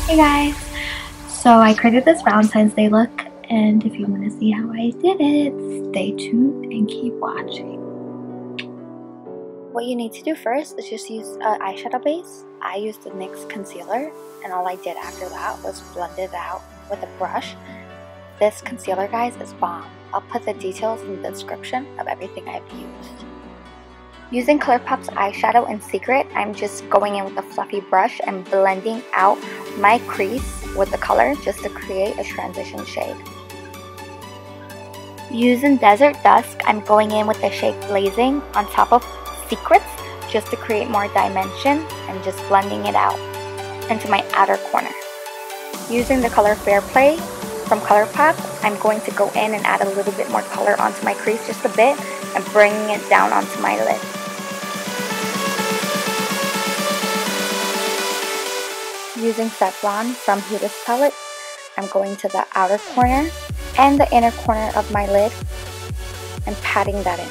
Hey guys! So I created this Valentine's Day look, and if you want to see how I did it, stay tuned and keep watching. What you need to do first is just use an eyeshadow base. I used the NYX concealer, and all I did after that was blend it out with a brush. This concealer, guys, is bomb. I'll put the details in the description of everything I've used. Using ColourPop's eyeshadow in Secret, I'm just going in with a fluffy brush and blending out my crease with the color just to create a transition shade. Using Desert Dusk, I'm going in with the shade Blazing on top of Secrets just to create more dimension and just blending it out into my outer corner. Using the color FairPlay from ColourPop, I'm going to go in and add a little bit more color onto my crease just a bit and bringing it down onto my lid. Using Saffron from Huda's palette, I'm going to the outer corner and the inner corner of my lid and patting that in.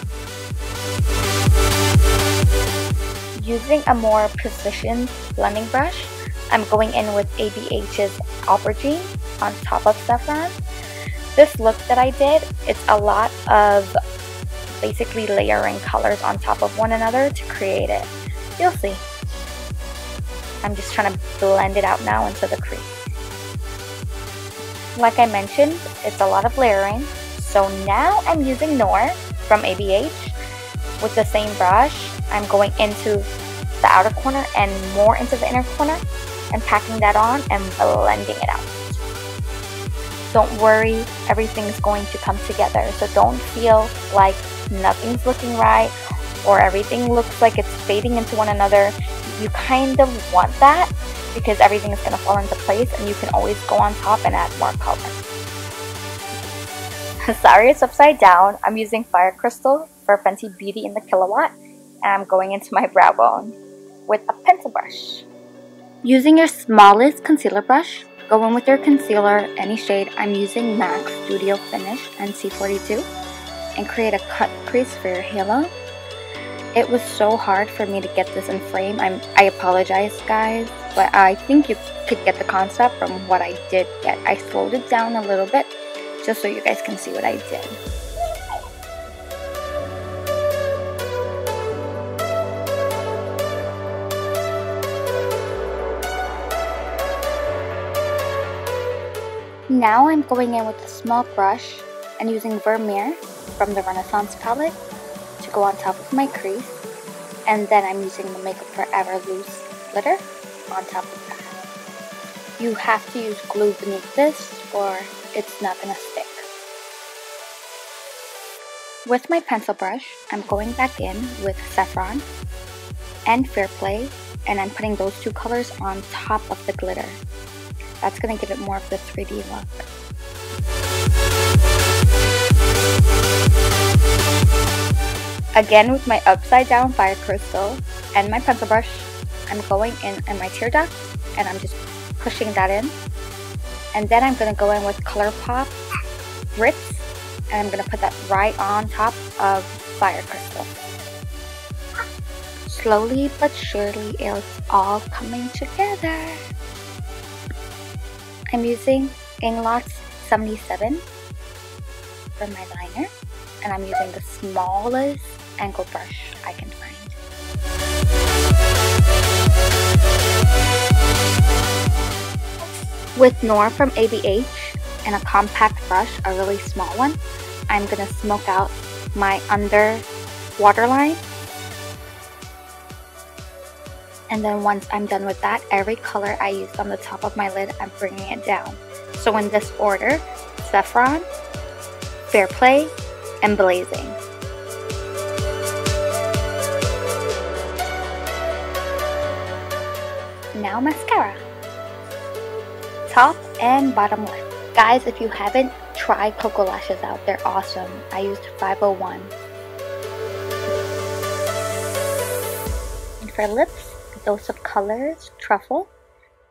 Using a more precision blending brush, I'm going in with ABH's Aubergine on top of Saffron. This look that I did, it's a lot of basically layering colors on top of one another to create it. You'll see. I'm just trying to blend it out now into the crease. Like I mentioned, it's a lot of layering. So now I'm using Noir from ABH with the same brush. I'm going into the outer corner and more into the inner corner and packing that on and blending it out. Don't worry, everything's going to come together. So don't feel like nothing's looking right or everything looks like it's fading into one another. You kind of want that because everything is going to fall into place and you can always go on top and add more color. Sorry it's upside down. I'm using Fire Crystal for Fenty Beauty in the Killawatt and I'm going into my brow bone with a pencil brush. Using your smallest concealer brush, go in with your concealer, any shade. I'm using NYX Studio Finish NC42 and create a cut crease for your halo. It was so hard for me to get this in frame. I apologize guys, but I think you could get the concept from what I did get. I slowed it down a little bit just so you guys can see what I did. Now I'm going in with a small brush and using Vermeer from the Renaissance palette to go on top of my crease, and then I'm using the Makeup Forever loose glitter on top of that. You have to use glue beneath this or it's not going to stick. With my pencil brush, I'm going back in with Saffron and FairPlay, and I'm putting those two colors on top of the glitter. That's going to give it more of the 3D look. Again, with my upside down Fire Crystal and my pencil brush, I'm going in my tear duct and I'm just pushing that in. And then I'm going to go in with ColourPop Ritz and I'm going to put that right on top of Fire Crystal. Slowly but surely, it's all coming together. I'm using INGLOT's 77 for my liner, and I'm using the smallest angle brush I can find. With Noir from ABH and a compact brush, a really small one, I'm going to smoke out my under waterline. And then once I'm done with that, every color I used on the top of my lid, I'm bringing it down. So in this order, Saffron, FairPlay, and Blazing. Now mascara. Top and bottom lip. Guys, if you haven't tried Cocoa Lashes out, they're awesome. I used 501. And for lips, Dose of Colors, Truffle.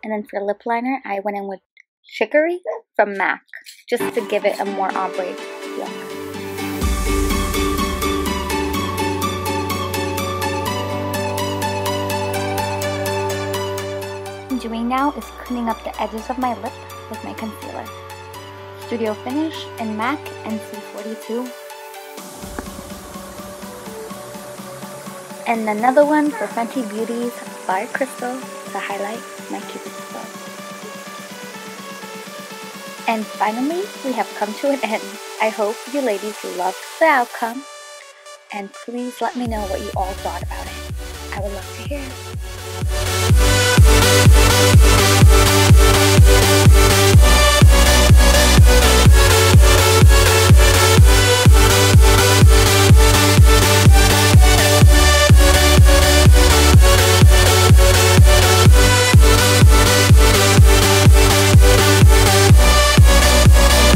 And then for lip liner, I went in with Chicory from MAC, just to give it a more ombre look. doing now is cleaning up the edges of my lip with my concealer. Studio Finish in MAC NC42. And another one for Fenty Beauty's Fire Crystal to highlight my Cupid's bow. And finally, we have come to an end. I hope you ladies loved the outcome. And please let me know what you all thought about it. I would love to hear.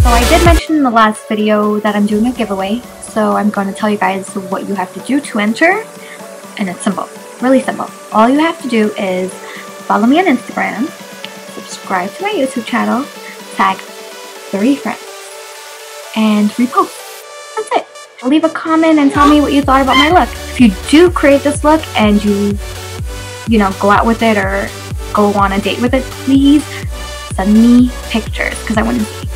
So I did mention in the last video that I'm doing a giveaway, so I'm going to tell you guys what you have to do to enter, and it's simple, really simple. All you have to do is follow me on Instagram, subscribe to my YouTube channel, tag 3 friends, and repost. That's it. Leave a comment and tell me what you thought about my look. If you do create this look and you know, go out with it or go on a date with it, please send me pictures because I want to see.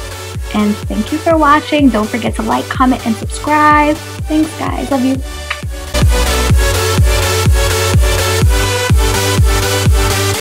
And thank you for watching. Don't forget to like, comment, and subscribe. Thanks, guys. Love you.